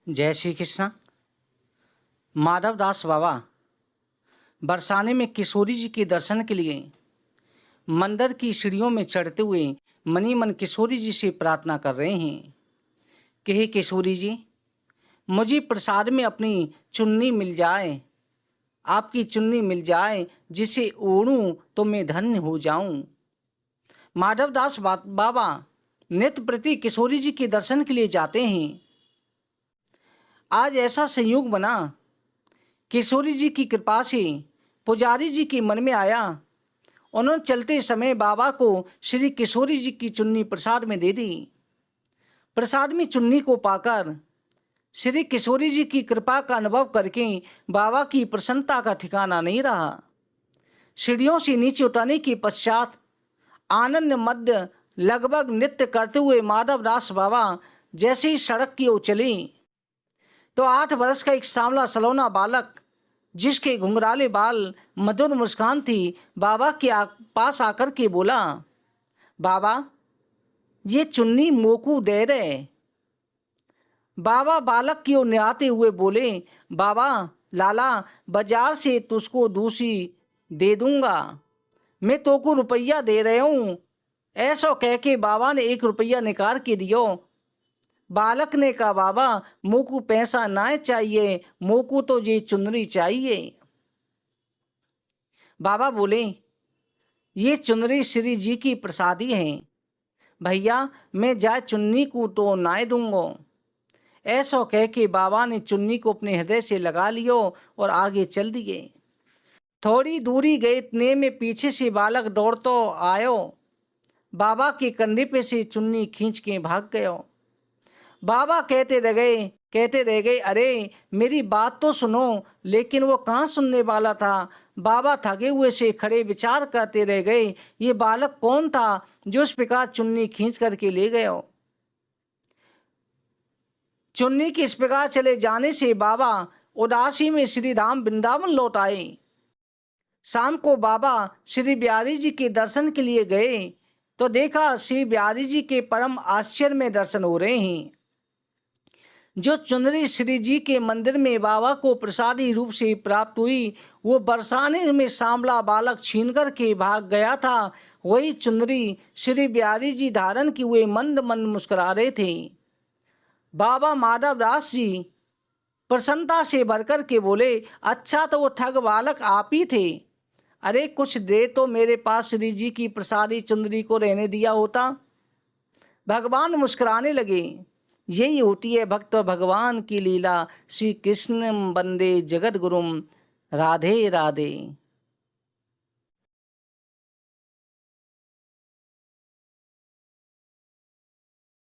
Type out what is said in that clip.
जय श्री कृष्ण। माधवदास बाबा बरसाने में किशोरी जी के दर्शन के लिए मंदिर की सीढ़ियों में चढ़ते हुए मनी मन किशोरी जी से प्रार्थना कर रहे हैं कि हे किशोरी जी, मुझे प्रसाद में अपनी चुन्नी मिल जाए, आपकी चुन्नी मिल जाए, जिसे ओढ़ूं तो मैं धन्य हो जाऊं। माधवदास बाबा नित्य प्रति किशोरी जी के दर्शन के लिए जाते हैं। आज ऐसा संयोग बना, किशोरी जी की कृपा से पुजारी जी के मन में आया। उन्होंने चलते समय बाबा को श्री किशोरी जी की चुन्नी प्रसाद में दे दी। प्रसाद में चुन्नी को पाकर श्री किशोरी जी की कृपा का अनुभव करके बाबा की प्रसन्नता का ठिकाना नहीं रहा। सीढ़ियों से नीचे उतरने के पश्चात आनंद मध्य लगभग नृत्य करते हुए माधवदास बाबा जैसे ही सड़क की ओर चले तो 8 वर्ष का एक सांवला सलोना बालक, जिसके घुंघराले बाल मधुर मुस्कान थी, बाबा के पास आकर के बोला, बाबा ये चुन्नी मोकू दे रहे। बाबा बालक की ओर निहारते हुए बोले, बाबा लाला बाजार से तुझको दूसरी दे दूंगा, मैं तो को रुपया दे रहे हूँ। ऐसा कह के बाबा ने 1 रुपया निकाल के दियो। बालक ने कहा, बाबा मोकू पैसा ना चाहिए, मोकू तो ये चुनरी चाहिए। बाबा बोले, ये चुनरी श्री जी की प्रसादी है, भैया मैं जा चुन्नी को तो ना दूंगा। ऐसा कह के बाबा ने चुन्नी को अपने हृदय से लगा लियो और आगे चल दिए। थोड़ी दूरी गए इतने में पीछे से बालक दौड़तो आयो, बाबा के कंधे पे से चुन्नी खींच के भाग गयो। बाबा कहते रह गए, अरे मेरी बात तो सुनो। लेकिन वो कहाँ सुनने वाला था। बाबा थके हुए से खड़े विचार करते रह गए, ये बालक कौन था जो इस प्रकार चुन्नी खींच करके ले गयो। चुन्नी के इस प्रकार चले जाने से बाबा उदासी में श्री राम वृंदावन लौट आए। शाम को बाबा श्री बिहारी जी के दर्शन के लिए गए तो देखा श्री बिहारी जी के परम आश्चर्य में दर्शन हो रहे हैं। जो चुनरी श्री जी के मंदिर में बाबा को प्रसादी रूप से प्राप्त हुई, वो बरसाने में सांवला बालक छीन कर के भाग गया था। वही चुनरी श्री बिहारी जी धारण किए हुए मंद मंद मुस्कुरा रहे थे। बाबा माधवदास जी प्रसन्नता से भरकर के बोले, अच्छा तो वो ठग बालक आप ही थे। अरे कुछ देर तो मेरे पास श्री जी की प्रसादी चुनरी को रहने दिया होता। भगवान मुस्कुराने लगे। यही होती है भक्त भगवान की लीला। श्री कृष्ण वंदे जगत गुरुम। राधे राधे।